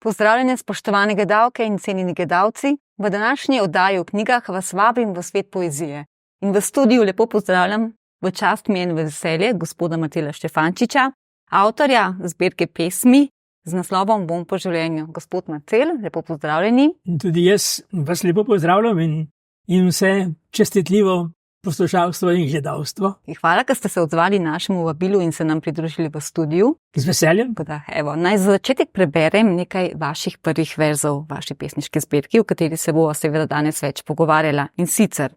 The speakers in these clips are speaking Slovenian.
Pozdravljene, spoštovane gledalke in cenjeni gledalci. V današnji oddaji o knjigah vas vabim v svet poezije. In v studiu lepo pozdravljam, v čast mi je in veselje, gospoda Marcela Štefančiča, avtorja zbirke pesmi z naslovom Vonj po življenju. Gospod Marcel, lepo pozdravljeni. In tudi jaz vas lepo pozdravljam in vse čestitljivo poslušalstvo in gledalstvo. Hvala, ker ste se odzvali našemu vabilu in se nam pridružili v studiu. Z veseljem. Naj za začetek preberem nekaj vaših prvih verzov v vaši pesniški zbirki, o kateri se bova seveda danes več pogovarjala. In sicer: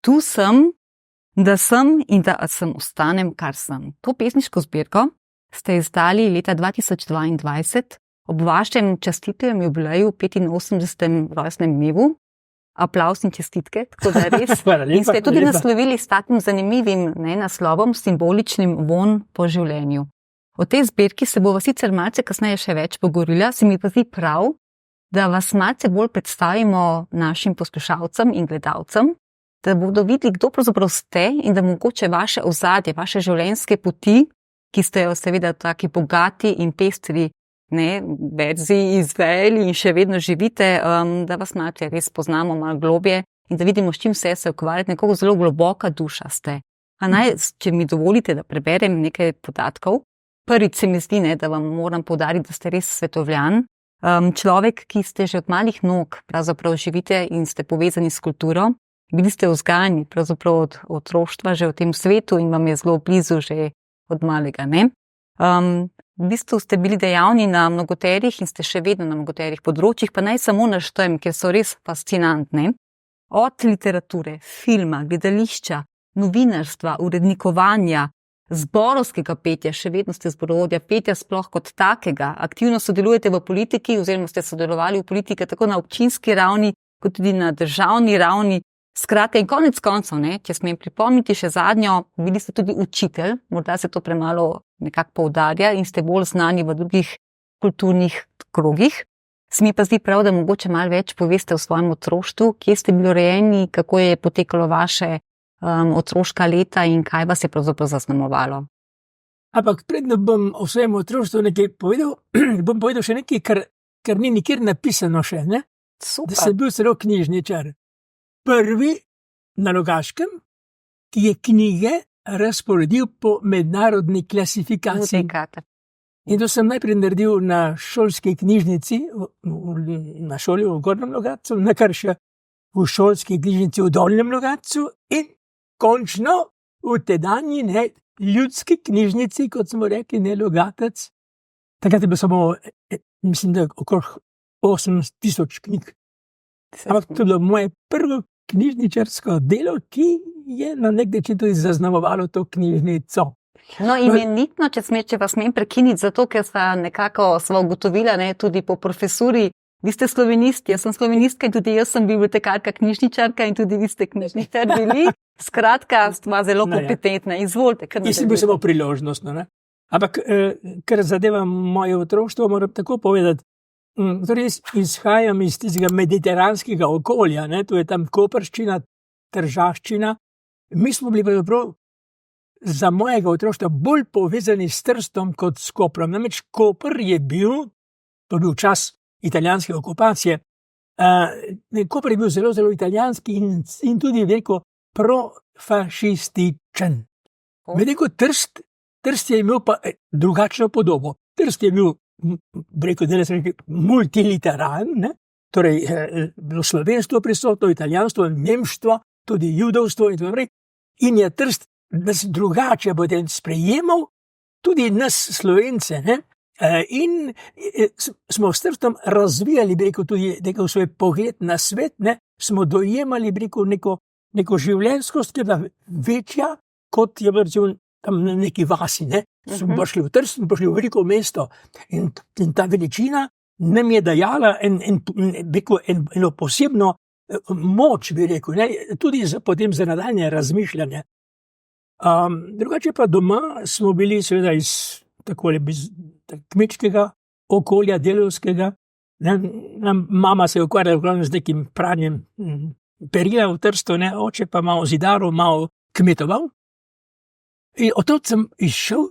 Tu sem, da sem in da sem ostanem, kar sem. To pesniško zbirko ste izdali leta 2022 ob vašem častitlivem jubileju 85. rojstnem dnevu. Aplavz in čestitke, tako da res. In ste tudi naslovili s takim zanimivim naslovom, simboličnim Vonj po življenju. O tej zbirki se bova sicer malce kasneje še več pogovorila, se mi pa zdi prav, da vas malce bolj predstavimo našim poslušalcem in gledalcem, da bodo videli, kdo pravzaprav ste in da mogoče vaše ozadje, vaše življenjske poti, ki ste jo seveda taki bogati in pestri verziji izvajali in še vedno živite, da vas malce res poznamo malo globje in da vidimo, s čim vse se ukvarjate, nekako zelo globoka duša ste. A naj, če mi dovolite, da preberem nekaj podatkov. Prvič se mi zdi, da vam moram poudariti, da ste res svetovljan, človek, ki ste že od malih nog pravzaprav živite in ste povezani s kulturo. Bili ste vzgajani pravzaprav od otroštva že v tem svetu in vam je zelo blizu že od malega, ne? V bistvu ste bili dejavni na mnogoterih in ste še vedno na mnogoterih področjih, pa naj samo naštejem, ker so res fascinantne. Od literature, filma, gledališča, novinarstva, urednikovanja, zborovskega petja, še vedno ste zborovodja petja sploh kot takega, aktivno sodelujete v politiki oziroma ste sodelovali v politiki tako na občinski ravni, kot tudi na državni ravni. Skratka, in konec koncev, če smem pripomniti še zadnjo, bili ste tudi učitelj, morda se to premalo nekako poudarja in ste bolj znani v drugih kulturnih krogih. Se mi pa zdi prav, da mogoče malo več poveste o svojem otroštvu, kje ste bili rojeni, kako je potekalo vaše otroška leta in kaj vas je pravzaprav zaznamovalo. Ampak predno bom o svojem otroštvu nekaj povedal, bom povedal še nekaj, kar ni nikjer napisano še, ne? Super. Da sem bil celo knjižničar. Prvi na Rogaškem, ki je knjige razporedil po mednarodni klasifikaciji. In to sem najprej naredil na šolski knjižnici, na šoli v Gornjem Logatcu, nakar še v šolski knjižnici v Dolnjem Logatcu in končno v tedanji ljudski knjižnici, kot smo rekli, Logatec. Takrat je bilo samo, mislim, da okrog 8,000 knjig. Ampak to je bilo moje prvo knjižničarsko delo, ki je na nek način tudi zaznamovalo to knjižnico. No, imenitno, če vas smem prekiniti, zato ker sva ugotovila, tudi po profesuri, vi ste slovenist, jaz sem slovenistka in tudi jaz sem bibliotekarka, knjižničarka in tudi vi ste knjižničar bili. Skratka, stva zelo kompetentna. Izvolite. Jaz sem bil samo priložnostno, ne? Ampak, kar zadeva moje otroštvo, moram tako povedati, torej izhajam iz tistega mediteranskega okolja, to je tam Koprščina, Tržaščina. Mi smo bili pravzaprav za mojega otroštva bolj povezani s Trstom kot s Koprom. Namreč Koper je bil, to je bil čas italijanske okupacije, Koper je bil zelo, zelo italijanski in tudi veliko profašističen. Veliko Trst je imel pa drugačno podobo. Trst je bil multiliteraren, torej bilo slovenstvo prisotno, italijanstvo, nemštvo, tudi judovstvo in tako naprej. In je Trst nas drugače potem sprejemal, tudi nas Slovence, in smo s Trstom razvijali, tudi nekaj svoj pogled na svet, smo dojemali, neko življenjskost, ki je bila večja, kot je bilo tam na neki vasi, Smo prišli v Trst, smo prišli v veliko mesto in ta veličina nam je dajala eno posebno moč, bi rekel, tudi potem za nadaljnje razmišljanje. Drugače pa doma smo bili seveda iz takole kmečkega okolja, delavskega. Mama se je ukvarjala z nekim pranjem perila v Trstu, oče pa malo zidaril, malo kmetoval. In od tod sem izšel.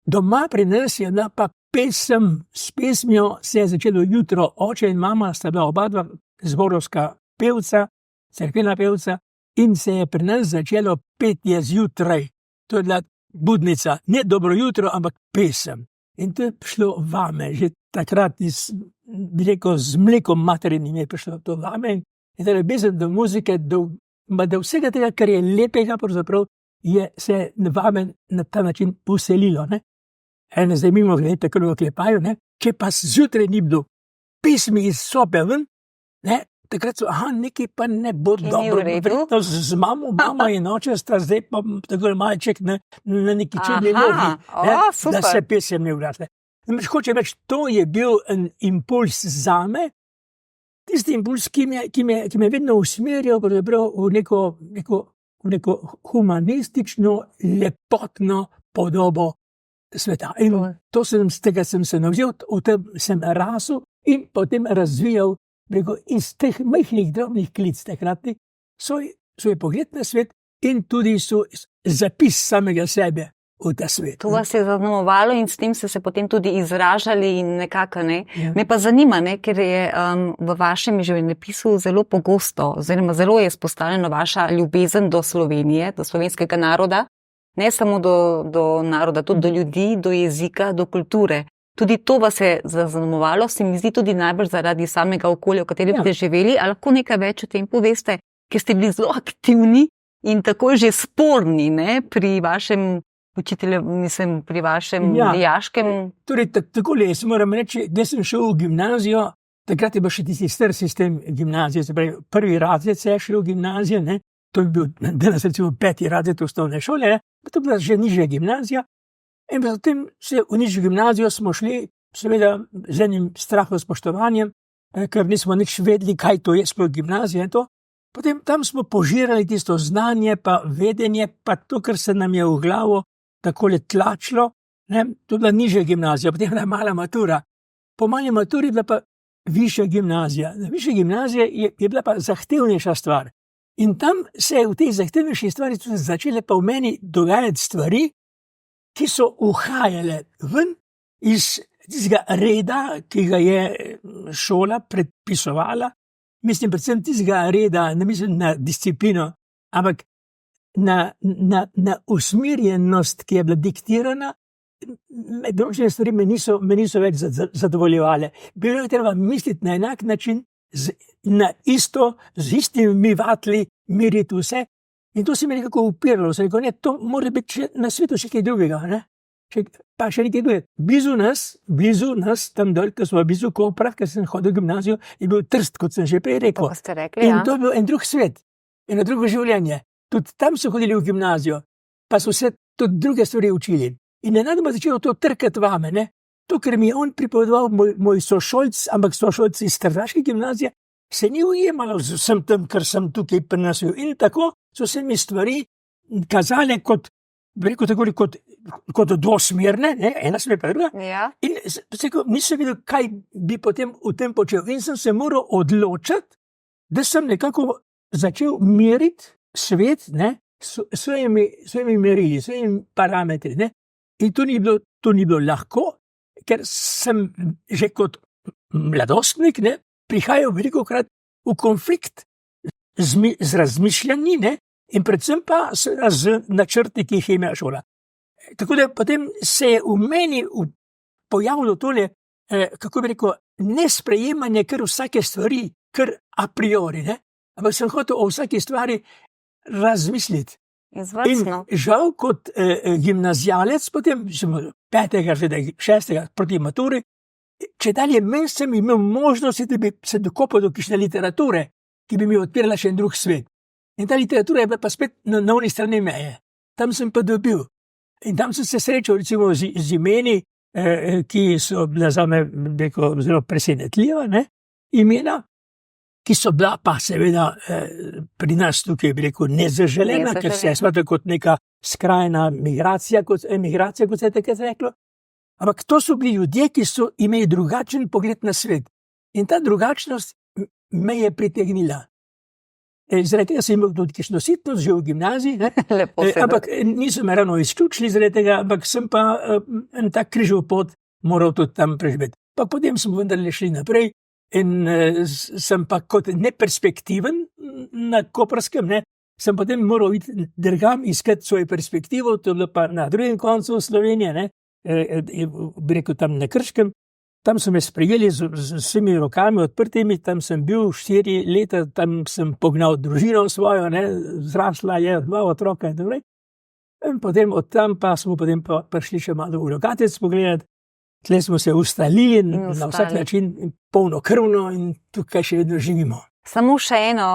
Doma pri nas je pa s pesmijo se je začelo jutro. Oče in mama sta bila oba dva zborovska pevca, cerkvena pevca, in se je pri nas začelo petje zjutraj. To je bila budnica, ne dobro jutro, ampak pesem. In to je prišlo vame, že takrat bi rekel, z mlekom materinim je prišlo to vame. In torej ljubezen do muzike, do vsega tega, kar je lepega, pravzaprav se je vame na ta način poselilo. Ene zdaj mimo glede, tako v oklepaju, če pa zjutraj ni bilo pesmi iz sobe ven, takrat so, nekaj pa ne bo dobro. Verjetno z mamo in oče sta zdaj pa tako malček na neki čudni nogi, da se pesem ne vratne. Hočem reči, to je bil en impuls zame, tisti impuls, ki me vedno usmerjal v neko humanistično, lepotno podobo sveta. In z tega sem se navzel, v tem sem rasel in potem razvijal iz teh majhnih drobnih klic takratnih svoj pogled na svet in tudi zapis samega sebe v ta svet. To vas je zaznamovalo in s tem ste se potem tudi izražali in nekako, Ja. Me pa zanima, ker je v vašem življenjepisu zelo pogosto, oziroma zelo je izpostavljena vaša ljubezen do Slovenije, do slovenskega naroda, ne samo do naroda, tudi do ljudi, do jezika, do kulture. Tudi to vas je zaznamovalo, se mi zdi tudi najbolj zaradi samega okolja, v katerem ste živeli. Ali lahko nekaj več o tem poveste, ker ste bili zelo aktivni in tako že sporni pri vašem učitelju, mislim, pri vašem dijaškem. Torej, takole, jaz moram reči, da sem šel v gimnazijo, takrat je bil še tisti star sistem gimnazije, se pravi, prvi razred se je šel v gimnazijo, to je bil danes recimo 5. razred osnovne šole, to je bila že nižja gimnazija. In potem v nižjo gimnazijo smo šli, seveda z enim strahom spoštovanjem, ker nismo nič vedeli, kaj to je sploh gimnazija in to. Potem tam smo požirali tisto znanje, pa vedenje, pa to, kar se nam je v glavo takole tlačilo. To je bila nižja gimnazija, potem je bila mala matura. Po mali maturi je bila pa višja gimnazija. Višja gimnazija je bila pa zahtevnejša stvar. In tam se je v tej zahtevnejši stvari začele pa v meni dogajati stvari, ki so uhajale ven iz tistega reda, ki ga je šola predpisovala. Mislim, predvsem tistega reda, ne mislim na disciplino, ampak na usmerjenost, ki je bila diktirana. Določene stvari me niso več zadovoljevale. Bilo je treba misliti na enak način, z istimi vatli, meriti vse. In to se mi nekako upiralo. Sem rekel, to mora biti na svetu še kaj drugega. Pa še nekaj drugega. Blizu nas, tam dol, ko smo blizu Kopra, ker sem hodil v gimnazijo, je bil Trst, kot sem že prej rekel. To ste rekli, In to je bil en drug svet, eno drugo življenje. Tudi tam so hodili v gimnazijo, pa so se tudi druge stvari učili. In nenadoma začelo to trkati vame. To, kar mi je on pripovedoval, moj sošolc, ampak sošolc iz Trdaške gimnazije, se ni ujemalo z vsem tem, kar sem tukaj prenasil. In tako so se mi stvari kazale kot dvosmerne, ena smer pa druga. Ja. In nisem videl, kaj bi potem v tem počel. In sem se moral odločiti, da sem nekako začel meriti svet s svojimi merili, s svojimi parametri. In to ni bilo lahko, ker sem že kot mladostnik prihajal velikokrat v konflikt z razmišljanji in predvsem pa z načrti, ki jih je imela šola. Tako da potem se je v meni pojavilo tole, kako bi rekel, nesprejemanje kar vsake stvari, kar a priori. Ampak sem hotel o vsaki stvari razmisliti. Izvrstno. In žal kot gimnazijalec, potem 5., 6. proti maturi, če dalje menj sem imel možnosti, da bi se dokopal do kakšne literature, ki bi mi odpirala še en drug svet. In ta literatura je bila pa spet na oni strani meje. Tam sem pa dobil. In tam sem se srečal recimo z imeni, ki so bila zame zelo presenetljiva, imena, ki so bila pa seveda pri nas tukaj nezaželena, ker se je smatral kot neka skrajna migracija, kot se je takrat reklo. Ampak to so bili ljudje, ki so imeli drugačen pogled na svet. In ta drugačnost me je pritegnila. Zaradi tega sem imel tudi kakšno sitnost že v gimnaziji, ampak niso me ravno izključili zaradi tega, ampak sem pa en tak križov pot moral tudi tam preživeti. Pa potem smo vendarle šli naprej in sem pa kot neperspektiven na Koprskem, ne, sem potem moral iti drugam iskati svojo perspektivo, to je bilo pa na drugem koncu Slovenije, ne, bi rekel tam na Krškem. Tam so me sprejeli z vsemi rokami odprtimi, tam sem bil 4 leta, tam sem pognal družino svojo, ne, zrasla je 2 otroka in tako naprej. In potem od tam pa smo potem prišli še malo v Logatec pogledati, tle smo se ustalili na vsak način, polnokrvno in tukaj še vedno živimo. Samo še eno,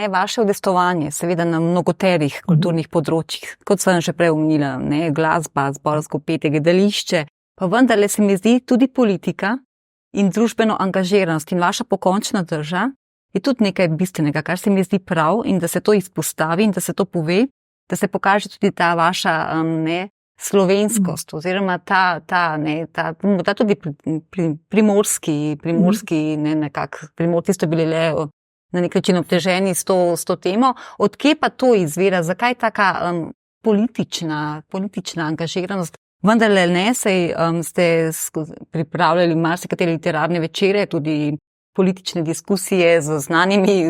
vaše udejstvovanje, seveda na mnogoterih kulturnih področjih, kot sem že prej omenila, glasba, zborovsko petje, gledališče, pa vendarle se mi zdi tudi politika in družbeno angažiranost in vaša pokončna drža je tudi nekaj bistvenega, kar se mi zdi prav in da se to izpostavi in da se to pove, da se pokaže tudi ta vaša slovenskost oziroma ta tudi primorski, nekako primorci so bili le na nek način obteženi s to temo. Odkje pa to izvira? Zakaj taka politična angažiranost? Vendarle ne, ste pripravljali marsikatere literarne večere, tudi politične diskusije z znanimi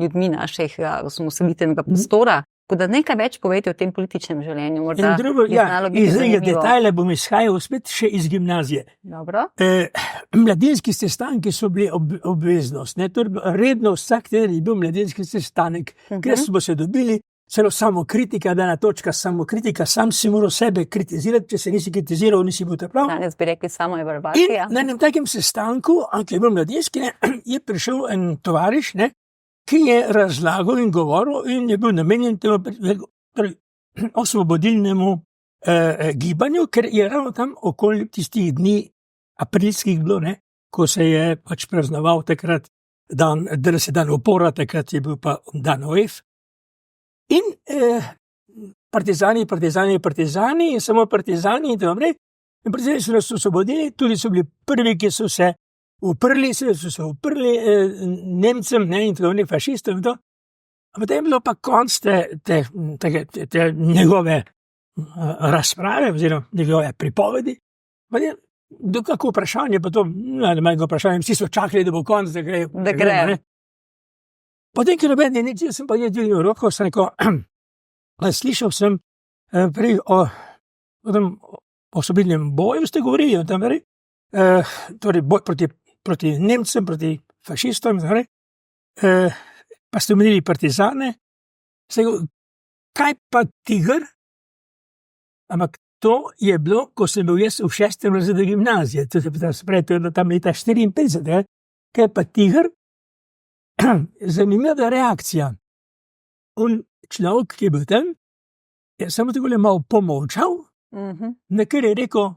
ljudmi našega osamosvojitvenega prostora. Tako da nekaj več povejte o tem političnem življenju. Morda iz tega detajla bom izhajal spet še iz gimnazije. Dobro. Mladinski sestanki so bili obveznost. Redno vsak teden je bil mladinski sestanek, kjer smo se dobili, celo samokritika, dana točka samokritika, sam si moral sebe kritizirati, če se nisi kritiziral, nisi bil ta prav. Danes bi rekli samo evalvacija. In na enem takem sestanku, ki je bil mladinski, je prišel en tovariš, ki je razlagal in govoril in je bil namenjen osvobodilnemu gibanju, ker je ravno tam okoli tistih dni aprilskih bilo, ko se je pač praznoval takrat dan upora, takrat je bil pa dan OF. In partizani in samo partizani in tako naprej. In partizani so nas osvobodili, tudi so bili prvi, ki so se uprli Nemcem in tako naprej, fašistom in to. A potem je bilo pa konc te njegove razprave oziroma njegove pripovedi. Do kako vprašanje, pa to, manjko vprašanje, vsi so čakali, da bo konc, da gre. Potem, ker noben nič, sem pa je dvignil roko, sem rekel, slišal sem prej o tem osvobodilnem boju, ste govorili o tem, torej boj proti Nemcem, proti fašistom, pa ste omenili partizane. Kaj pa Tiger? Ampak to je bilo, ko sem bil jaz v 6. razredu gimnazije, to je bilo tam leta 54, kaj pa Tiger? Zanimiva reakcija. On človek, ki je bil tam, je samo tako malo pomolčal, nekaj je rekel,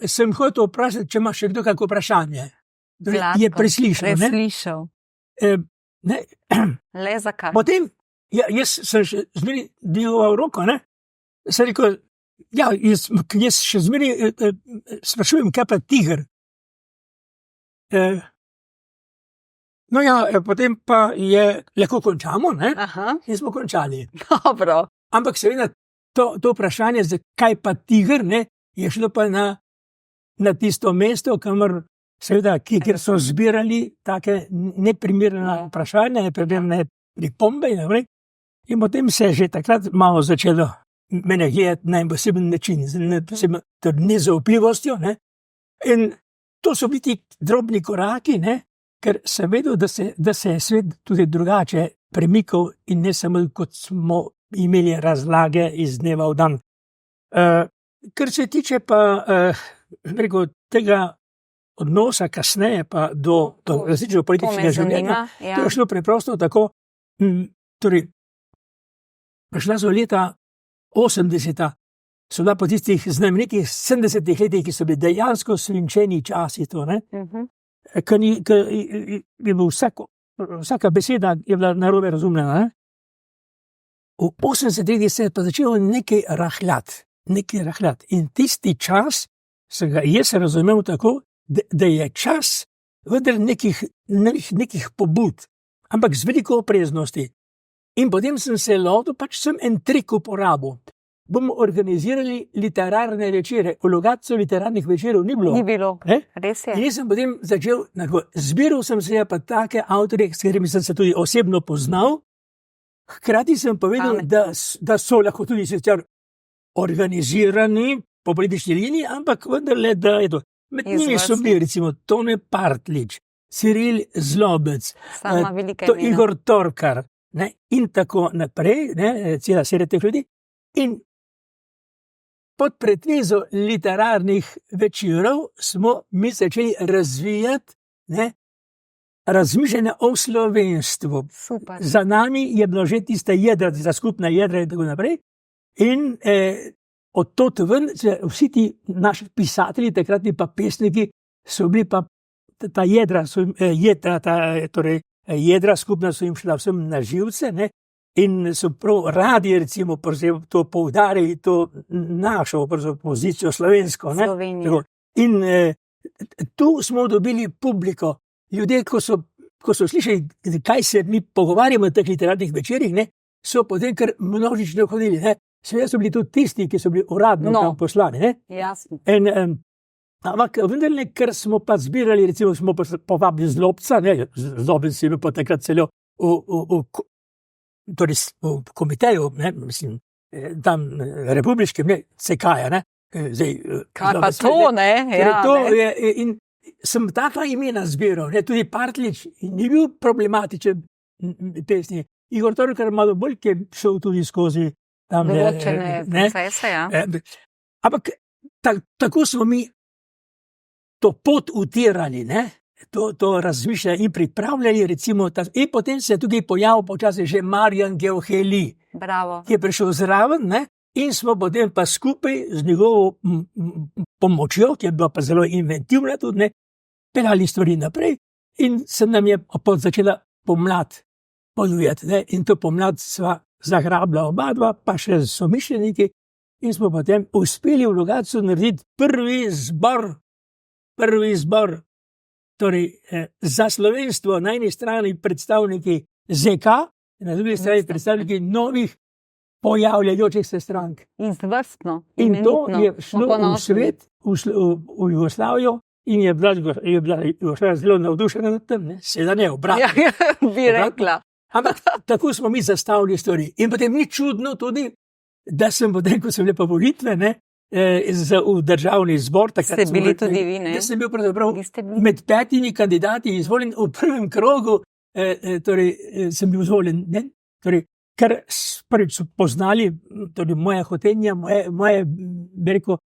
sem hotel vprašati, če ima še kdo kako vprašanje. Je preslišal. Le zakaj? Potem, jaz sem še zmeri dvigoval roko, sem rekel, jaz še zmeri sprašujem, kaj pa Tiger. Potem pa je lahko končamo, in smo končali. Dobro. Ampak seveda to vprašanje, zakaj pa Tiger, je šlo pa na tisto mesto, kamor seveda, kjer so zbirali take neprimerne vprašanja, neprimerne pripombe in naprej. In potem se je že takrat malo začelo mene gledati na en poseben način, z nezaupljivostjo, In to so bili ti drobni koraki, ker sem vedel, da se je svet tudi drugače premikal in ne samo, kot smo imeli razlage iz dneva v dan. Kar se tiče pa tega odnosa kasneje pa do različnega političnega življenja, to je šlo preprosto tako, torej, prišla so leta 80, so bila po tistih znamenitih 70 letih, ki so bili dejansko svinčeni časi to, ker je bil vsaka beseda je bila narobe razumljena. V 80 se je pa začelo nekaj rahljati. In tisti čas sem ga jaz razumel tako, da je čas vendar nekih pobud, ampak z veliko opreznosti. In potem sem se lotil, pač sem en trik uporabil. bomo organizirali literarne večere. V Logatcu literarnih večerov ni bilo. Ni bilo, res je. In jaz sem potem začel, zbiral sem se pa take avtorje, s katerimi sem se tudi osebno poznal, hkrati sem povedal, da so lahko tudi sicer organizirani po politični liniji, ampak vendarle, da je to. Med njimi so bili recimo Tone Partlič, Ciril Zlobec, Igor Torkar, ne, in tako naprej, ne, cela serija teh ljudi. In pod pretvezo literarnih večerov smo mi začeli razvijati, ne, razmišljanje o slovenstvu. Super. Za nami je bilo že tista jedra, za skupna jedra in tako naprej. In od tod ven, vsi ti naši pisatelji, takratni pa pesniki, so bili pa ta jedra, torej jedra skupna so jim šla vsem na živce, ne, in so prav radi, recimo, to poudarili, to našo pozicijo slovensko. Ne. In tu smo dobili publiko. Ljudje, ko so slišali, kaj se mi pogovarjamo na teh literarnih večerih, ne, so potem kar množično hodili. Ne. Seveda so bili tudi tisti, ki so bili uradno tam poslani. Ne. Jasno. Ampak vendarle, ker smo pa zbirali, recimo smo povabili Zlobca, Zlobec je bil pa takrat celo v komiteju, ne, mislim, tam republiškem, ne, CK-ja, ne. Kaj pa to, ne? In sem taka imena zbiral, ne, tudi Partlič ni bil problematičen pesnik. Igor Torkar malo bolj, ki je šel tudi skozi tam določene procese, ja. Ampak tako smo mi to pot utirali, ne, to razmišljali in pripravljali, recimo, in potem se je tudi pojavil počasi že Marjan Geuheli, ki je prišel zraven, ne, in smo potem pa skupaj z njegovo pomočjo, ki je bila pa zelo inventivna tudi, ne, pelali stvari naprej in se nam je začela pomlad podujati, ne, in to pomlad sva zagrabila oba dva, pa še somišljeniki, in smo potem uspeli v Logatcu narediti prvi zbor, torej za slovenstvo, na eni strani predstavniki ZK, na drugi strani predstavniki novih pojavljajočih se strank. Izvrstno. In to je šlo v svet, v Jugoslavijo, in je bila Jugoslavija zelo navdušena nad tem, ne? Seveda ne, obratno. Ja, bi rekla. Ampak tako smo mi zastavili stvari. In potem ni čudno tudi, da sem potem, ko sem bile pa volitve, ne, v državni zbor, ste bili tudi vi, ne? Da sem bil pravzaprav med 5 kandidati izvoljen v prvem krogu, torej sem bil izvoljen, ne? Torej, ker prvič so poznali torej moje hotenja, moje bi rekel,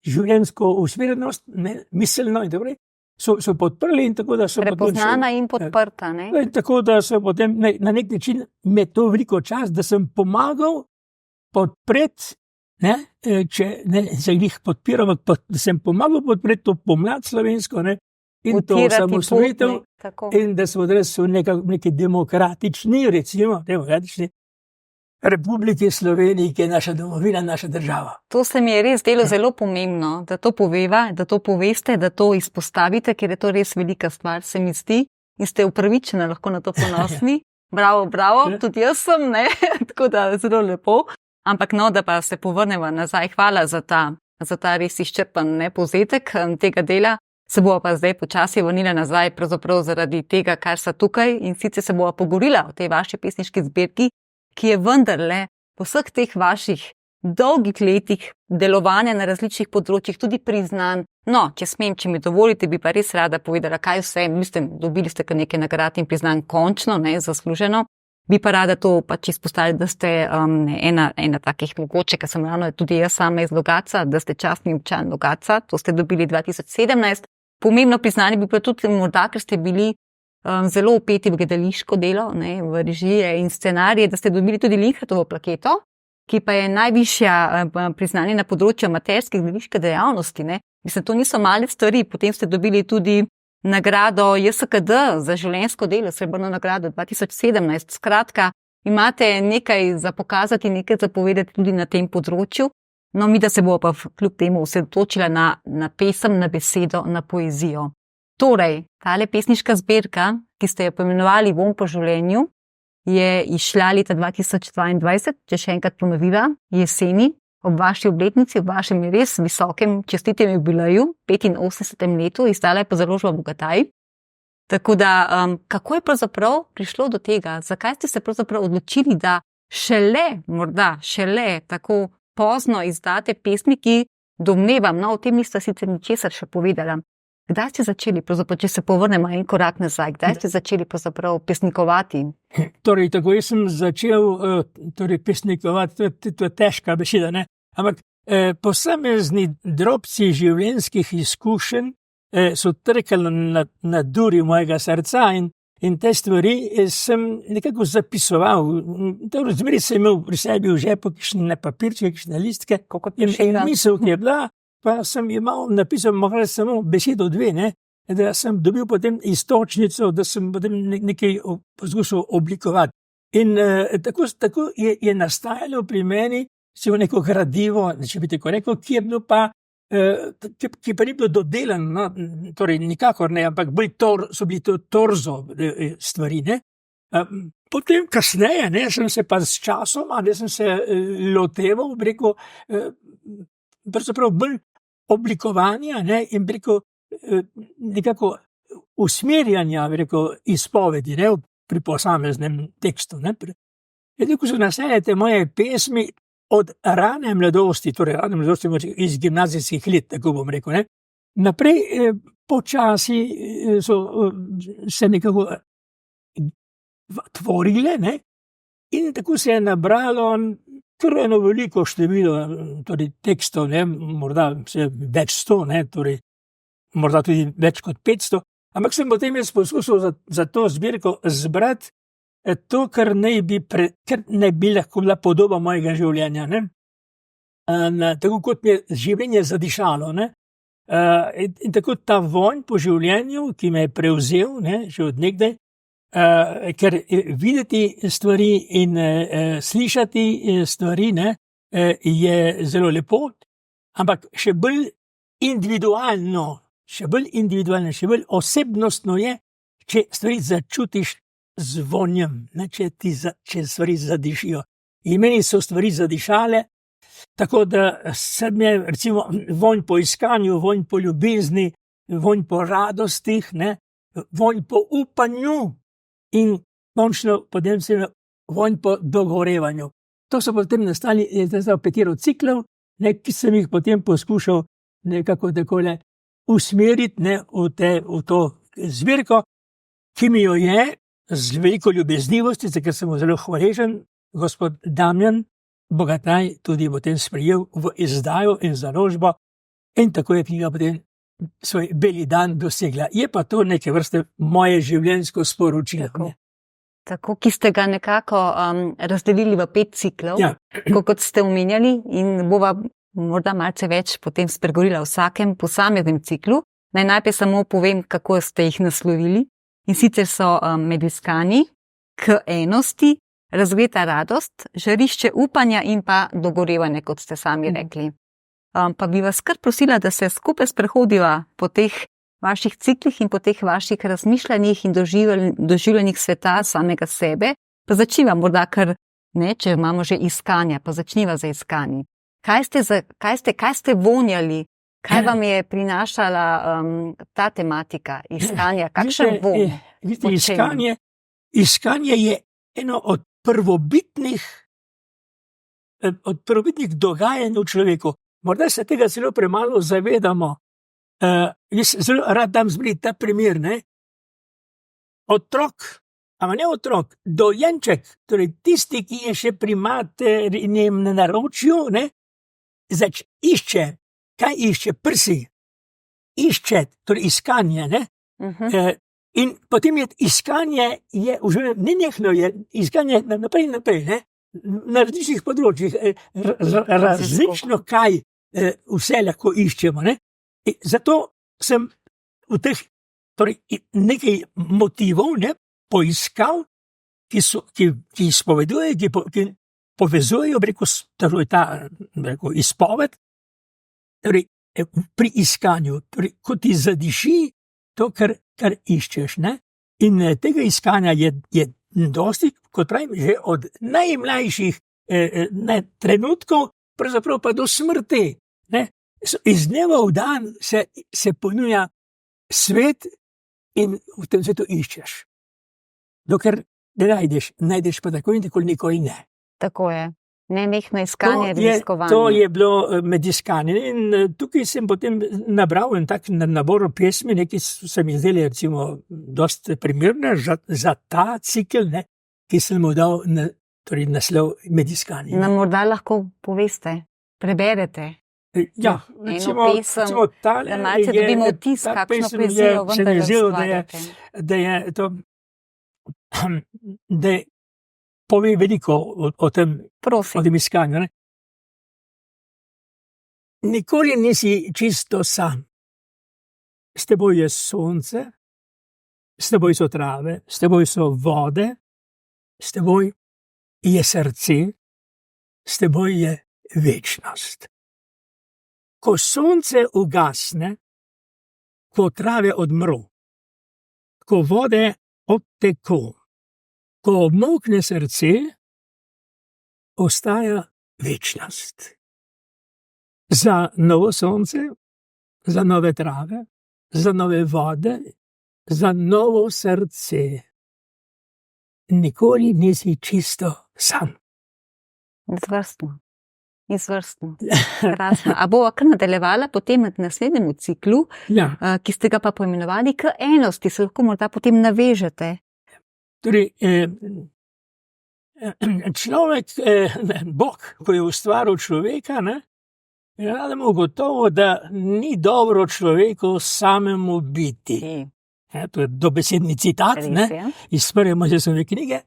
življenjsko usmerjenost, ne, miselno in tako, so podprli in tako, da so prepoznana in podprta, ne? Tako, da so potem na nek način me to veliko čas, da sem pomagal podpreti, ne, če ne, se jih podpiram, da sem pomagal podpreti to pomlad slovensko, ne, in to osamosvojitev, in da smo danes v neki demokratični, recimo, demokratični Republiki Sloveniji, ki je naša domovina, naša država. To se mi je res zdelo zelo pomembno, da to poveva, da to poveste, da to izpostavite, ker je to res velika stvar, se mi zdi, in ste upravičeni lahko na to ponosni. Bravo, tudi jaz sem, ne, tako da zelo lepo. Ampak no, da pa se povrnemo nazaj, hvala za ta res izčrpan, ne, povzetek tega dela. Se bova pa zdaj počasi vrnila nazaj, pravzaprav zaradi tega, kar sta tukaj, in sicer se bova pogovorila o tej vaši pesniški zbirki, ki je vendarle po vseh teh vaših dolgih letih delovanja na različnih področjih tudi priznan. No, če smem, če mi dovolite, bi pa res rada povedala, kaj vse, mislim, dobili ste kar nekaj nagrad in priznan končno, ne, zasluženo. Bi pa rada to pač izpostavili, da ste ena takih mogoče, ker sem ravno tudi jaz sama iz Logatca, da ste častni občan Logatca, to ste dobili 2017. Pomembno priznanje bi pa tudi morda, ker ste bili zelo upeti v gledališko delo, ne, v režije in scenarije, da ste dobili tudi Linhartovo plaketo, ki pa je najvišja priznanje na področju amaterske gledališke dejavnosti. Ne. Mislim, to niso male stvari. Potem ste dobili tudi nagrado JSKD za življenjsko delo, srebrno nagrado 2017. Skratka, imate nekaj za pokazati, nekaj za povedati tudi na tem področju. No, mi da se bomo pa kljub temu osredotočila na pesem, na besedo, na poezijo. Torej, tale pesniška zbirka, ki ste jo poimenovali Vonj po življenju, je izšla leta 2022, če še enkrat ponovila, jeseni, ob vaši obletnici, ob vašem res visokem čestitem jubileju, 85. letu, izdala je pa založba Bogataj. Tako da, kako je pravzaprav prišlo do tega? Zakaj ste se pravzaprav odločili, da morda šele tako pozno izdate pesmi, ki domnevam, o tem niste sicer ničesar še povedala. Kdaj ste začeli, pravzaprav, če se povrnemo en korak nazaj, kdaj ste začeli pravzaprav pesnikovati? Torej, tako jaz sem začel pesnikovati, to je težka beseda, ne? Ampak posamezni drobci življenjskih izkušenj so trkali na duri mojega srca in te stvari sem nekako zapisoval. Zmeraj sem imel pri sebi v žepu kakšne papirčke, kakšne listke. In misel, ki je bila, pa sem imel napisal morda samo besedo dve, ne? Da sem dobil potem iztočnico, da sem potem nekaj poskušal oblikovati. In tako je nastajalo pri meni neko gradivo, če bi tako rekel, ki je bilo pa ki pa ni bilo dodelano, no, torej nikakor ne, ampak so bili to torzo stvari, ne. Potem kasneje, ne, sem se pa s časom, sem se loteval, rekel, pravzaprav bolj oblikovanja, ne, in rekel, nekako usmerjanja, rekel, izpovedi, ne, pri posameznem tekstu, ne. Ko so nastajale te moje pesmi, od rane mladosti, iz gimnazijskih let, tako bom rekel, ne, naprej počasi so se nekako tvorile, ne, in tako se je nabralo kar eno veliko število tekstov, ne, morda več 100, ne, morda tudi več kot 500, ampak sem potem jaz poskušal za to zbirko zbrati to, kar naj bi lahko bila podoba mojega življenja, ne? Tako kot mi je življenje zadišalo, ne? In tako ta vonj po življenju, ki me je prevzel, ne, že od nekdaj, ker videti stvari in slišati stvari, ne, je zelo lepo, ampak še bolj individualno, še bolj osebnostno je, če stvari začutiš z vonjem, ne, če stvari zadišijo. In meni so stvari zadišale, tako da sem je, recimo, vonj po iskanju, vonj po ljubezni, vonj po radostih, ne, vonj po upanju in končno potem se vonj po dogorevanju. To so potem nastali 5 ciklov, ne, ki sem jih potem poskušal nekako takole usmeriti, ne, v to zbirko, ki mi jo je z veliko ljubeznivosti, za kar sem mu zelo hvaležen, gospod Damjan Bogataj tudi potem sprejel v izdajo in založbo in tako je knjiga potem svoj beli dan dosegla. Je pa to neke vrste moje življenjsko sporočilo. Tako, ki ste ga nekako razdelili v 5 ciklov, ja. Kot ste omenjali, in bova morda malce več potem spregovorila o vsakem posameznem ciklu. Najprej samo povem, kako ste jih naslovili. In sicer so Med iskanji, K enosti, Razgreta radost, Žarišče upanja in pa Dogorevanje, kot ste sami rekli. Pa bi vas kar prosila, da se skupaj sprehodiva po teh vaših ciklih in po teh vaših razmišljanjih in doživljanjih sveta samega sebe. Pa začniva morda kar, ne, če imamo že iskanja, pa začniva za iskanji. Kaj ste vonjali? Kaj vam je prinašala ta tematika iskanja? Kakšen vonj? Iskanje je eno od prvobitnih dogajanj v človeku. Morda se tega zelo premalo zavedamo. Jaz zelo rad dam zbriti ta primer, ne? Otrok, dojenček, torej tisti, ki je še pri materinem naročju, ne? Išče. Kaj išče? Prsi. Išče, torej iskanje, ne? In potem je iskanje, nenehno je iskanje naprej, ne? Na različnih področjih, različno kaj vse lahko iščemo, ne? Zato sem v teh, torej nekaj motivov, ne, poiskal, ki izpovedujejo, ki povezujejo, ta izpoved, torej, pri iskanju, ko ti zadiši to, kar iščeš, ne? In tega iskanja je dosti, kot pravim, že od najmlajših trenutkov, pravzaprav pa do smrti. Ne? Iz dneva v dan se ponuja svet in v tem svetu iščeš. Dokler ne najdeš pa tako in tako nikoli ne. Tako je. Nenehno iskanje, raziskovanje. To je bilo med iskanjem. In tukaj sem potem nabral en tak nabor pesmi, ki so mi zdeli recimo dosti primerne za ta cikel, ne, ki sem mu dal naslov Med iskanjem. Nam morda lahko poveste, preberete. Ja, recimo tale da malce dobimo vtis, kakšno poezijo vendar razkladate. Da je pove veliko o tem, Prosim. o tem iskanju. Ne? Nikoli nisi čisto sam. S teboj je sonce, s teboj so trave, s teboj so vode, s teboj je srce, s teboj je večnost. Ko sonce ugasne, ko trave odmru, ko vode odteku, ko obmokne srce, ostaja večnost. Za novo sonce, za nove trave, za nove vode, za novo srce. Nikoli nisi čisto sam. Izvrstno. Krasno. A bo kar nadaljevala potem med naslednjemu ciklu, Ja. ki ste ga pa poimenovali k enosti, se lahko morda potem navežete. Torej, človek, Bog, ko je ustvaril človeka, ne, je radimo gotovo, da ni dobro človeku samemu biti. To je dobesedni citat, ne, iz prve Mojzesove knjige.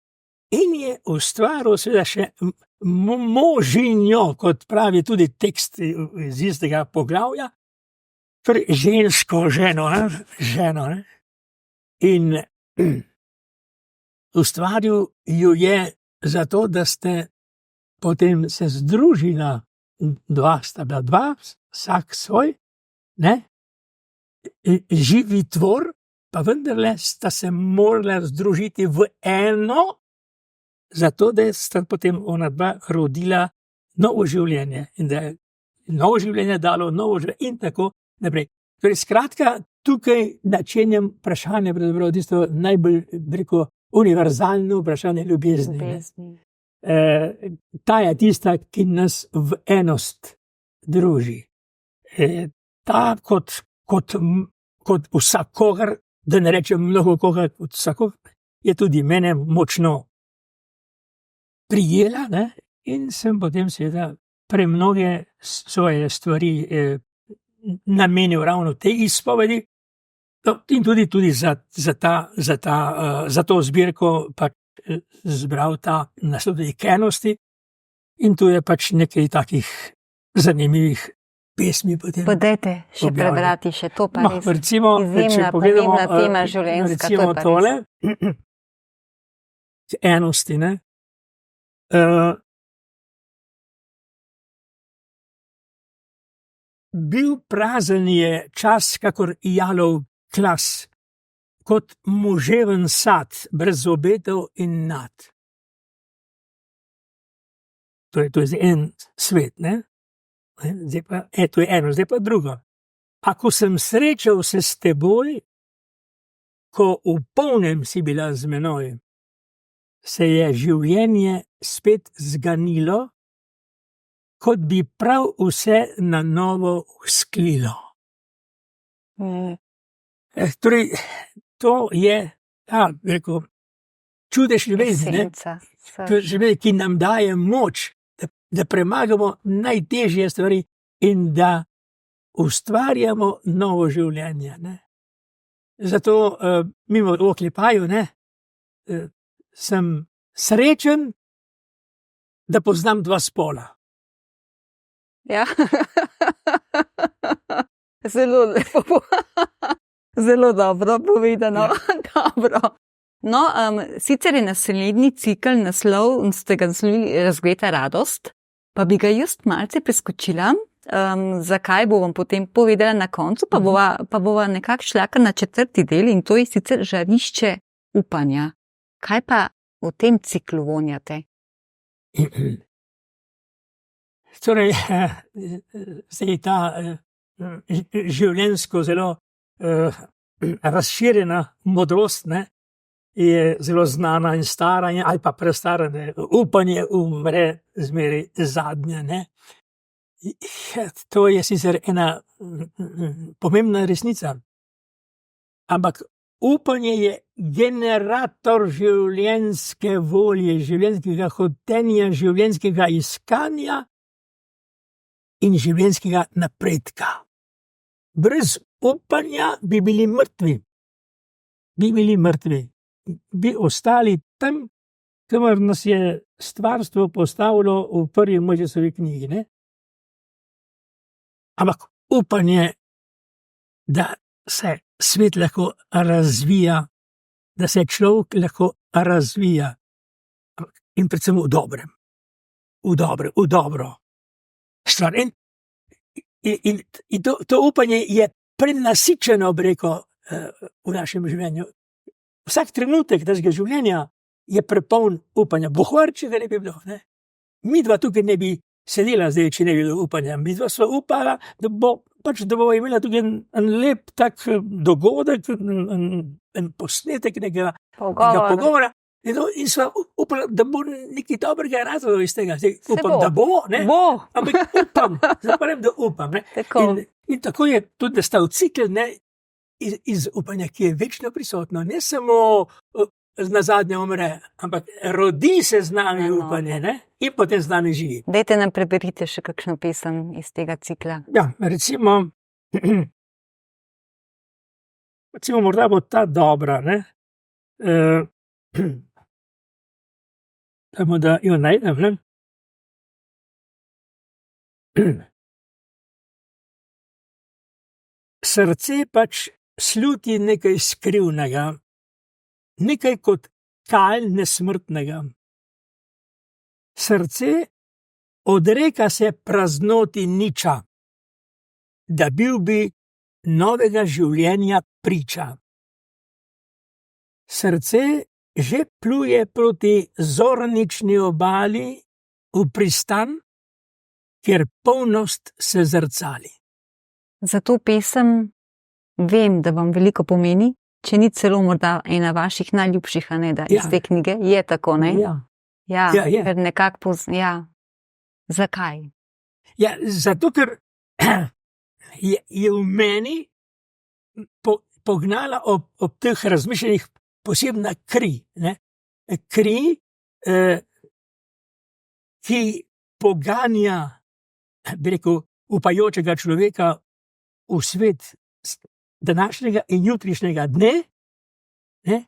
In je ustvaril seveda še možinjo, kot pravi tudi tekst iz istega poglavja, torej žensko ženo, ne. In ustvaril jo je zato, da ste potem se združila, sta bila dva, vsak svoj, ne, živi tvor, pa vendarle sta se morala združiti v eno, zato da sta potem ona dva rodila novo življenje in da je novo življenje dalo novo življenje in tako naprej. Torej, skratka, tukaj načenjam vprašanje, pravzaprav tisto najbolj, rekel, univerzalno vprašanje ljubezni. Ta je tista, ki nas v enost druži. Ta kot vsakogar, da ne rečem mnogo koga, kot vsakogar, je tudi mene močno prijela, ne? In sem potem seveda premnoge svoje stvari namenil ravno tej izpovedi, in tudi za to zbirko pač zbral ta naslov k enosti, in tu je pač nekaj takih zanimivih pesmi potem. Podajte še prebrati še to, pa res recimo, izjemna, pomembna tema življenjska. Recimo tole, k enosti, ne. Bil prazen je čas, kakor jalov klas, kot moževen sad, brez obetov in nad. To je en svet, ne? Zdaj pa, to je eno, zdaj pa drugo. Ako sem srečal se s teboj, ko v polnem si bila z menoj, se je življenje spet zganilo, kot bi prav vse na novo vzklilo. Torej, to je, rekel, čudež ljubezni, ki nam daje moč, da premagamo najtežje stvari in da ustvarjamo novo življenje. Ne? Zato, mimo v oklepaju, sem srečen, da poznam dva spola. Ja, zelo lepo, zelo dobro povedano. Ja. Dobro. No, sicer je naslednji cikel naslov, ste ga naslovili Razgreta radost, pa bi ga jaz malce preskočila, zakaj bom potem povedala na koncu, pa bova nekako šla na četrti del, in to je sicer žarišče upanja. Kaj pa v tem ciklu vonjate? Torej, zdaj ta življenjsko zelo razširjena modrost, ne, je zelo znana in stara, ali pa prestara, ne. Upanje umre zmeraj zadnje. Ne. To je sicer ena pomembna resnica, ampak upanje je generator življenjske volje, življenjskega hotenja, življenjskega iskanja in življenjskega napredka. Brez upanja bi bili mrtvi. Bi ostali tam, kamor nas je stvarstvo postavilo v prvi Mojžisovi knjigi. Ne? Ampak upanje, da se svet lahko razvija, da se človek lahko razvija, in predvsem v dobrem. V dobro stvar. In to upanje je prenasičeno, bi rekel, v našem življenju. Vsak trenutek našega življenja je prepoln upanja. Bohvar, če ga ne bi bilo. Ne? Midva tukaj ne bi sedela zdaj, če ne bi bilo upanja. Midva sva upala, da bo imela tukaj en lep tak dogodek, en posnetek nekega pogovora. In sva upala, da bo nekaj dobrega razlo iz tega. Zdaj, upam, da bo, ne? Ampak upam, zaprem, da upam. Ne? In tako je tudi nastal cikel, ne? Iz upanja, ki je večno prisotno, ne samo na zadnje umre, ampak rodi se z nami upanje, ne? In potem z nami živi. Dajte nam preberite še kakšno pesem iz tega cikla. Ja, recimo morda bo ta dobra, ne? Dajmo, da jo najdem, ne? Srce pač sluti nekaj skrivnega, nekaj kot kalj nesmrtnega. Srce odreka se praznoti niča, da bil bi novega življenja priča. Srce že pluje proti zornični obali v pristan, kjer polnost se zrcali. Za to pesem vem, da vam veliko pomeni, če ni celo morda ena vaših najljubših, a ne, da iz te knjige. Je tako, ne? Ja, ker nekako Zakaj? Ja, zato, ker je v meni pognala ob teh razmišljanjih posebna kri. Ne? Kri, ki poganja, bi rekel, upajočega človeka v svet današnjega in jutrišnjega dne, ne?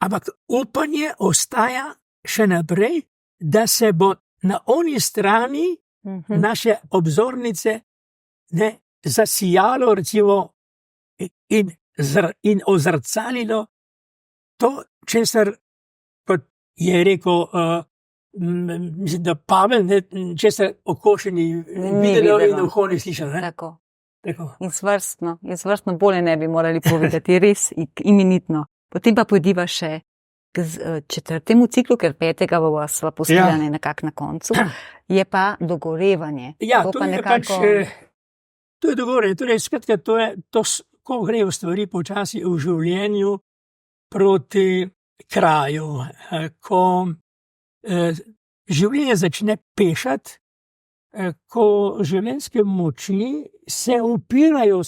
Ampak upanje ostaja še naprej, da se bo na oni strani naše obzornice, ne, zasijalo, recimo, in ozrcalilo to, česar, kot je rekel, mislim, da Pavel, ne, česar okošeni videlo in uho ni slišalo. Tako. Izvrstno bolje ne bi morali povedati, res imenitno. Potem pa pojdiva še k četrtemu ciklu, ker petega bova sva pustila nekako na koncu, je pa dogorevanje. Ja, to je dogorevanje. Torej, skratka, ko grejo stvari počasi v življenju proti kraju, ko življenje začne pešati, ko življenjske moči se upirajo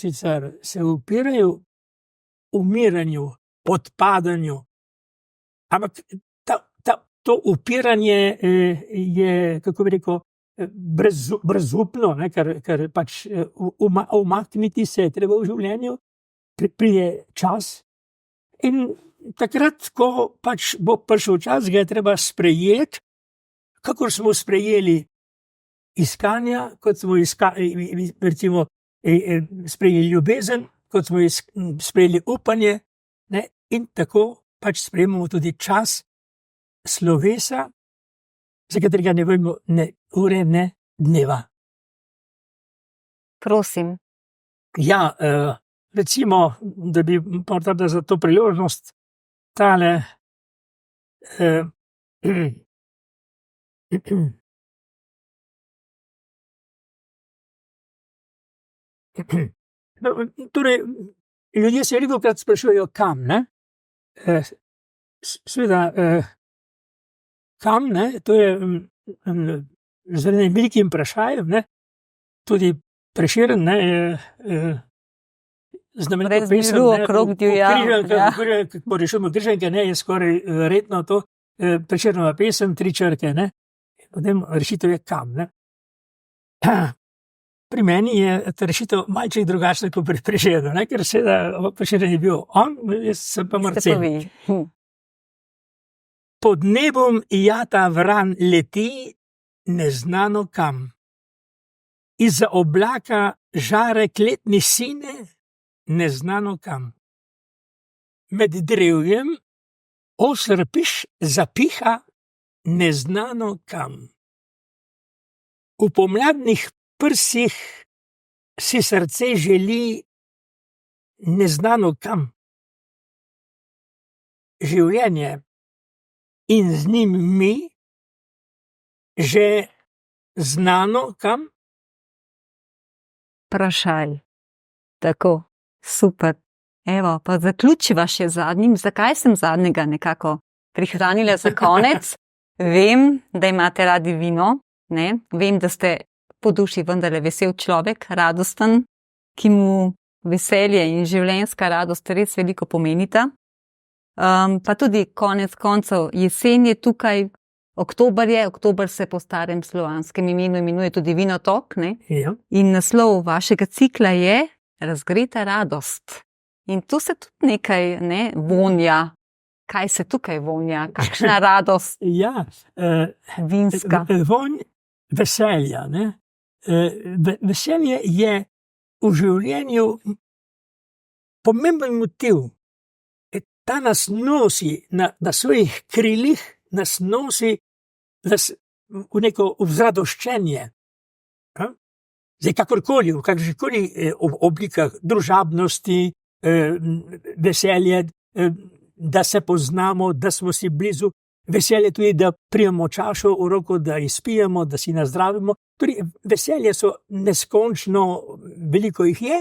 umiranju, odpadanju. Ampak to upiranje je, kako bi rekel, brezupno, ne, ker pač umakniti se je treba v življenju, pride čas in takrat, ko pač bo prišel čas, ga je treba sprejeti, kakor smo sprejeli iskanja, kot smo recimo sprejeli ljubezen, kot smo sprejeli upanje, ne, in tako pač sprejemamo tudi čas slovesa, za katerega ne vemo ne ure, ne dneva. Prosim. Ja, recimo, da bi morda za to priložnost tale No, torej, ljudje se velikokrat sprašujejo, kam, ne? Seveda, kam, ne? To je z enim velikim vprašajem, ne? Tudi Prešeren, ne, je znamenito pesem, ne, okrog divja. Kako rešimo Križanke, ne, je skoraj redno to, Prešernova pesem, 3 črke, ne. Potem rešitev je kam, ne. Pri meni je ta rešitev malček drugačna kot pri Prešernu, ne, ker seveda Prešeren je bil on, jaz sem pa Marcel. Pod nebom jata vran leti, neznano kam. Izza oblaka žare kletni sine, neznano kam. Med drevjem osler piš zapiha, neznano kam. V pomladnih prsih si srce želi, neznano kam. Življenje in z njim mi, že znano kam. Vprašaj. Tako, super. Evo, pa zaključiva še zadnjim. Zakaj sem zadnjega nekako prihranila za konec? Vem, da imate radi vino, ne? Vem, da ste po duši vendarle vesel človek, radosten, ki mu veselje in življenjska radost res veliko pomenita. Pa tudi konec koncev jesen je tukaj, oktober se po starem slovanskem imenu imenuje tudi Vinotok, ne? Ja. In naslov vašega cikla je Razgreta radost. In tu se tudi nekaj, ne, vonja. Kaj se tukaj vonja? Kakšna radost Ja, vinska? vonj veselja, ne. Veselje je v življenju pomemben motiv. Ta nas nosi na svojih krilih, nas nosi v neko vzradoščenje. Zdaj, kakorkoli, v kakršnikoli oblikah družabnosti, veselje, da se poznamo, da smo si blizu, veselje tudi, da prijemo čašo v roko, da izpijemo, da si nazdravimo. Tudi veselje so neskončno, veliko jih je,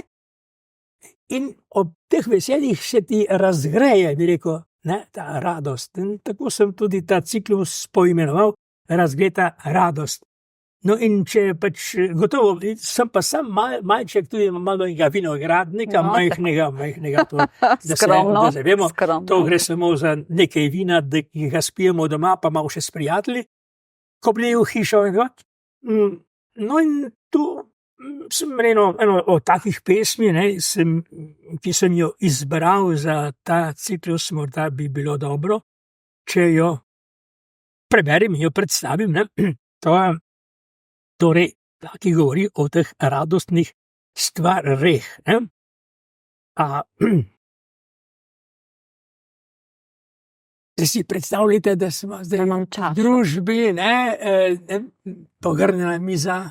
in ob teh veseljih se ti razgreje, bi rekel, ne, ta radost. In tako sem tudi ta ciklus poimenoval Razgreta radost. No, in če pač gotovo, sem pa sam malček tudi malo vinogradnika, majhnega, to, Skromno, da se vemo, skromno. to gre samo za nekaj vina, da ga spijemo doma, pa malo še s prijatelji, ko pridejo v hišo. No, in tu sem eno od takih pesmi, ne, ki sem jo izbral za ta ciklus, morda bi bilo dobro, če jo preberem in jo predstavim, ne. Torej, ki govori o teh radostnih stvareh, ne. Zdaj si predstavljate, da smo zdaj imam čas. v družbi, ne, pogrnjena miza,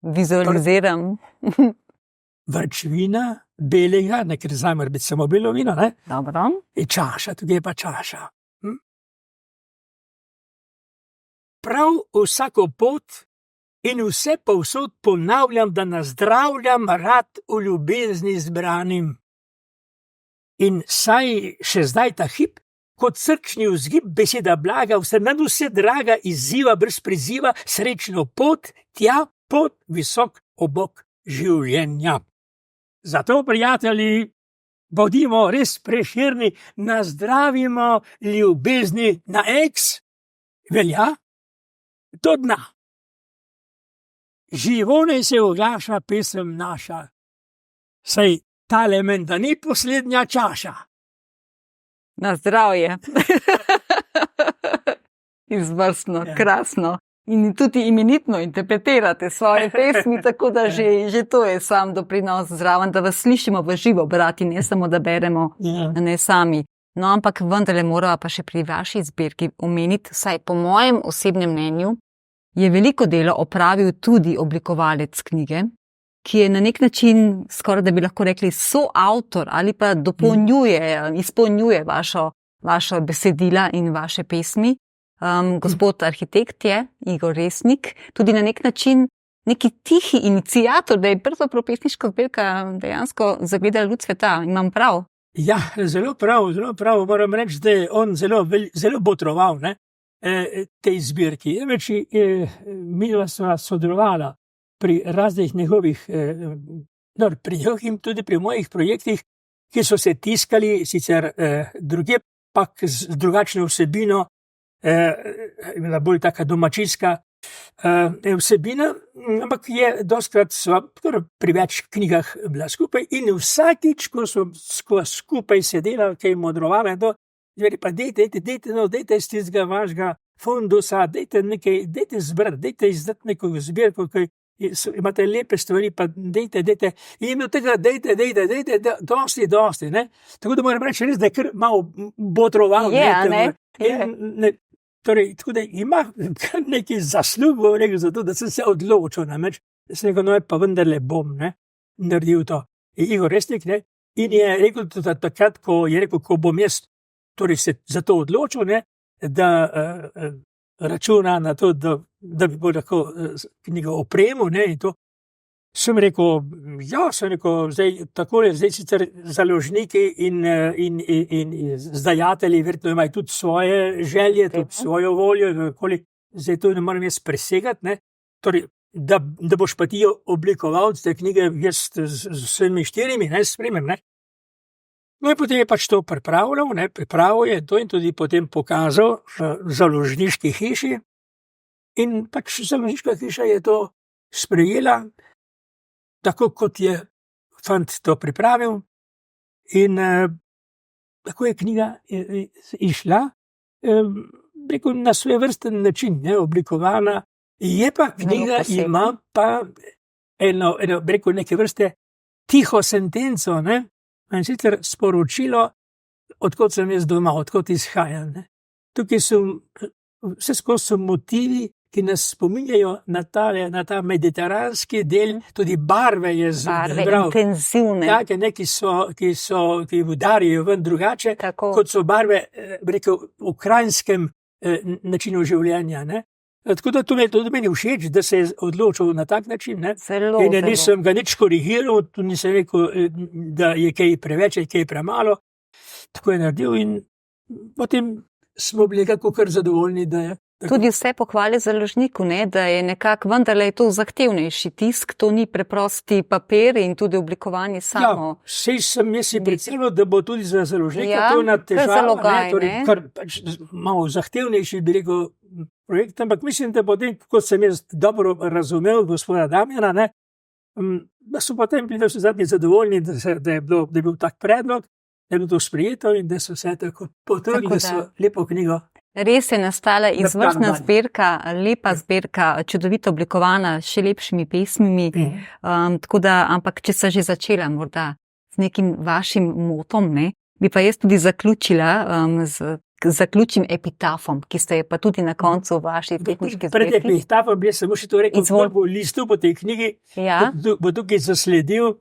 Vizualiziram. vrč vina, belega, ne, ker zdaj mora biti samo belo vino, ne, Dobro. in čaša, tukaj je pa čaša. Prav vsako pot in vse povsod ponavljam, da nazdravljam rad v ljubezni zbranim. In saj še zdaj ta hip, kot srčni vzgib, beseda blaga, vse nadvse draga, izziva brez priziva, srečno pot, tja pot visok obok življenja. Zato, prijatelji, bodimo res Prešerni, nazdravimo ljubezni na eks, velja do dna. Živonej se oglaša pesem naša, saj tale menda ni poslednja čaša. Na zdravje. Izvrstno, Ja. krasno. In tudi imenitno interpretirate svoje pesmi, tako da že to je sam doprinos zraven, da vas slišimo v živo brati, ne samo da beremo, Ja. ne sami. No, ampak vendarle morava pa še pri vaši zbirki omeniti, saj po mojem osebnem mnenju je veliko delo opravil tudi oblikovalec knjige, ki je na nek način, skoraj da bi lahko rekli, soavtor ali pa dopolnjuje, izpolnjuje vašo vaša besedila in vaše pesmi. Gospod arhitekt je Igor Resnik, tudi na nek način neki tihi iniciator, da je pravzaprav pesniška zbirka dejansko zagledala luč sveta. Imam prav? Ja, zelo prav. Moram reči, da je on zelo botroval tej zbirki. Mi sva sodelovala pri raznih njegovih, pri njegovih tudi pri mojih projektih, ki so se tiskali, sicer druge, pa z drugačno vsebino, imela bolj taka domačijska vsebina, ampak je dostkrat sva pri več knjigah bila skupaj in vsakič, ko sva skupaj sedela, kaj modrovala, pa dejte iz tistega vašega fundusa, dejte zbrati, dejte izdati neko zbirko, ki imate lepe stvari, pa dejte, in od tega dejte, dosti, ne. Tako da moram reči res, da je kar malo botroval. Torej, tako da ima kar neki zaslug, bom rekel, za to, da sem se odločil, namreč, da sem rekel, no, pa vendarle bom, naredil to. Igor Resnik, in je rekel, da takrat, ko bom jaz, torej se za to odločil, da računa na to, da bi bo lahko knjigo opremil, in to. Sem rekel, zdaj sicer založniki in izdajatelji verjetno imajo tudi svoje želje, tudi svojo voljo, zdaj to ne moram jaz presegati, torej, da boš pa ti oblikoval te knjige, jaz z vsemi 4 spremem, No in potem je pač to pripravil je to in tudi potem pokazal založniški hiši in pač založniška hiša je to sprejela, tako kot je fant to pripravil, in tako je knjiga išla, rekel, na svojevrsten način, oblikovana. Je pa knjiga, ima pa eno, rekel, neke vrste tiho sentenco, in sicer sporočilo, odkot sem jaz doma, odkot izhajam. Tukaj vse skozi so motivi, ki nas spominjajo na ta mediteranski del, tudi barve je zbral. Intenzivne. Take, ki udarijo ven drugače, kot so barve, rekel, v ukrajinskem načinu življenja, Tako da to meni všeč, da se je odločil na tak način, in nisem ga nič korigiral, tudi nisem rekel, da je kaj preveč, je kaj premalo. Tako je naredil in potem smo bili kako kar zadovoljni, da je. Tudi vse pohvale založniku, da je nekako vendarle to zahtevnejši tisk, to ni preprosti papir in tudi oblikovanje samo. Ja, sej sem jaz si predstavljal, da bo tudi za založnika to ena težava, kar pač malo zahtevnejši, bi rekel, projekt, ampak mislim, da potem, kot sem jaz dobro razumel gospoda Damjana, da so potem bili vsi zadnji zadovoljni, da je bil tak predlog, da je bilo to sprejeto in da so vse tako potrudili, da so lepo knjigo. Res je nastala izvrstna zbirka, lepa zbirka, čudovito oblikovana, še lepšimi pesmimi. Tako da, ampak če se že začela morda z nekim vašim motom, bi pa jaz tudi zaključila z zaključnim epitafom, ki ste pa tudi na koncu vaši pesniški zbirki. Pred epitafom bi samo še to rekel, da bo listu po tej knjigi, bo tukaj zasledil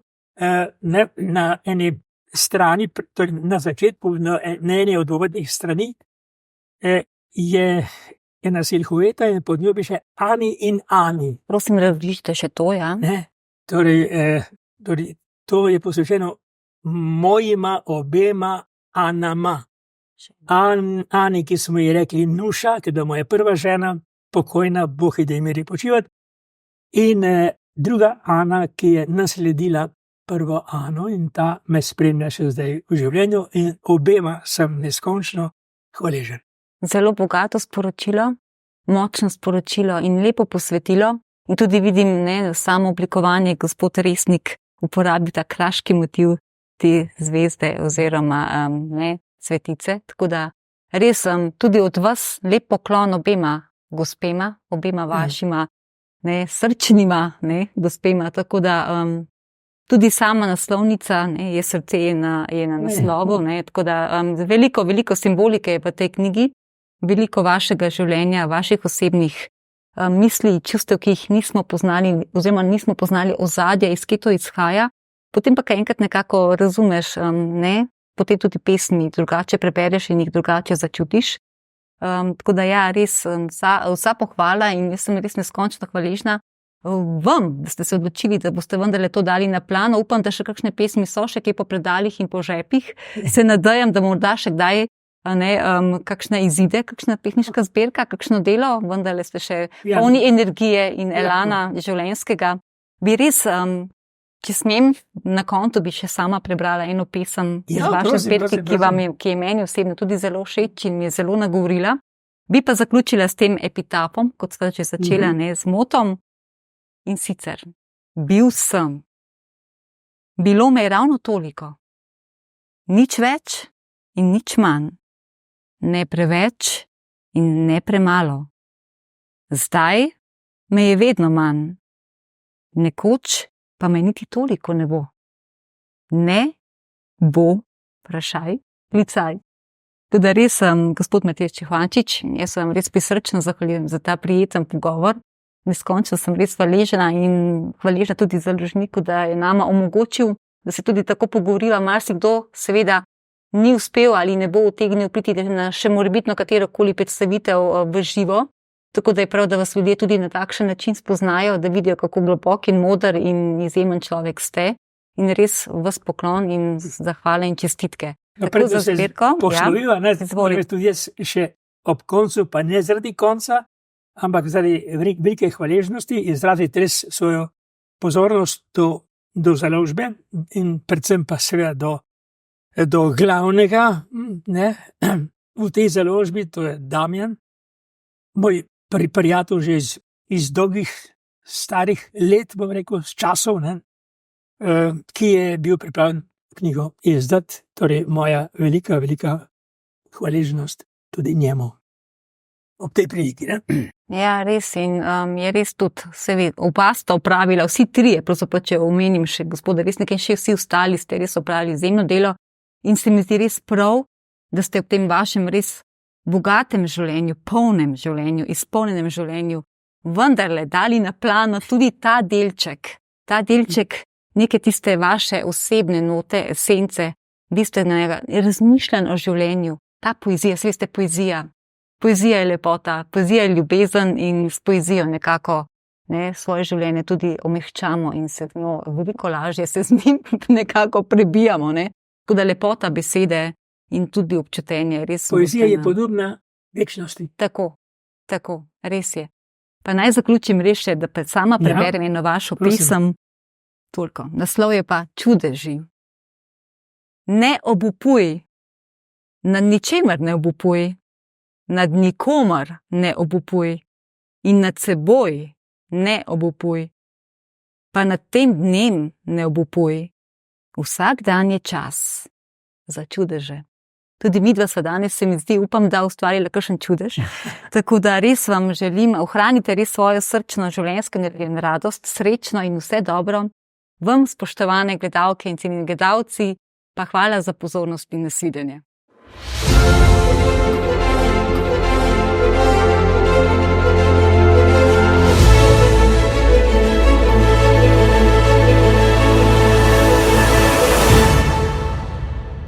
na eni strani, torej na začetku, na eni od uvodnih strani, je ena silhueta in pod njo piše Ani in Ani. Prosim, različite še to, Torej, to je posvečeno mojima obema Anama. Ani, ki smo ji rekli Nuša, ki je moja prva žena, pokojna, Bog ji da miri počivati, in druga Ana, ki je nasledila prvo Ano in ta me spremlja še zdaj v življenju in obema sem neskončno hvaležen. Zelo bogato sporočilo, močno sporočilo in lepo posvetilo. In tudi vidim, samo oblikovanje, gospod Resnik uporabi ta kraški motiv te zvezde oziroma cvetice. Tako da res tudi od vas lep poklon obema gospema, obema vašima srčnima gospema. Tako da tudi sama naslovnica, je srce je na naslovu. Tako da veliko simbolike je v tej knjigi. Veliko vašega življenja, vaših osebnih misli, čustev, ki jih nismo poznali, oziroma nismo poznali ozadja, iz kje to izhaja. Potem pa, kaj enkrat nekako razumeš, potem tudi pesmi drugače prebereš in jih drugače začutiš. Tako da ja, res vsa pohvala in jaz sem res neskončno hvaležna vam, da ste se odločili, da boste vendarle to dali na plano. Upam, da še kakšne pesmi so še kje po predalih in po žepih. Se nadejam, da morda še kdaj kakšna izide, kakšna pesniška zbirka, kakšno delo, vendarle ste še polni energije in elana življenjskega. Bi res, če smem, na koncu bi še sama prebrala eno pesem iz vaše zbirke, ki je meni osebno tudi zelo všeč in mi je zelo nagovorila. Bi pa zaključila s tem epitafom, kot sva že začela, z motom. In sicer, bil sem. Bilo me je ravno toliko. Nič več in nič manj. Ne preveč in ne premalo. Zdaj me je vedno manj. Nekoč pa me niti toliko ne bo. Ne bo, vprašaj, klicaj. Tudi res sem, gospod Matej Čihvančič, jaz vam res prisrčno zahvaljujem za ta prijeten pogovor. Neskončno sem res hvaležna in hvaležna tudi založniku, da je nama omogočil, da se tudi tako pogovoriva. Marsikdo seveda ni uspel ali ne bo utegnil priti na še morebitno katerokoli predstavitev v živo. Tako da je prav, da vas ljudje tudi na takšen način spoznajo, da vidijo, kako globok in moder in izjemen človek ste. In res vas poklon in zahvala in čestitke. Tako za zbirko. Posloviva, tudi jaz še ob koncu, pa ne zaradi konca, ampak zaradi velike hvaležnosti izraziti res svojo pozornost do založbe in predvsem pa seveda do glavnega, v tej založbi, to je Damjan, moj prijatelj že iz dolgih starih let, bom rekel, s časov, ki je bil pripravljen knjigo izdati, torej moja velika hvaležnost tudi njemu. Ob tej priliki, Ja, res in je res tudi, seveda, oba sta opravila, vsi trije, pravzaprav če omenim še gospoda Resnika in še vsi ostali ste res opravili izjemno delo in se mi zdi res prav, da ste v tem vašem res bogatem življenju, polnem življenju, izpolnjenem življenju vendarle dali na plano tudi ta delček neke tiste vaše osebne note, esence, bistvenega razmišljanja o življenju, ta poezija, saj veste, Poezija je lepota, poezija je ljubezen in s poezijo nekako svoje življenje tudi omehčamo in se v njo veliko lažje se z njim nekako prebijamo. Tako da lepota besede in tudi občutenje res. Poezija je podobna večnosti. Tako, res je. Pa naj zaključim res še, da sama preberem eno vašo pesem. Toliko. Naslov je pa Čudeži. Ne obupuj, nad ničemer ne obupuj. Nad nikomar ne obupuj in nad seboj ne obupuj, pa nad tem dnem ne obupuj. Vsak dan je čas za čudeže. Tudi midva sva danes, se mi zdi, upam, da ustvarila kakšen čudež. Tako da res vam želim, ohranite res svojo srčno življenjsko energijo in radost, srečno in vse dobro. Vam, spoštovane gledalke in cenjeni gledalci, pa hvala za pozornost in nasvidenje.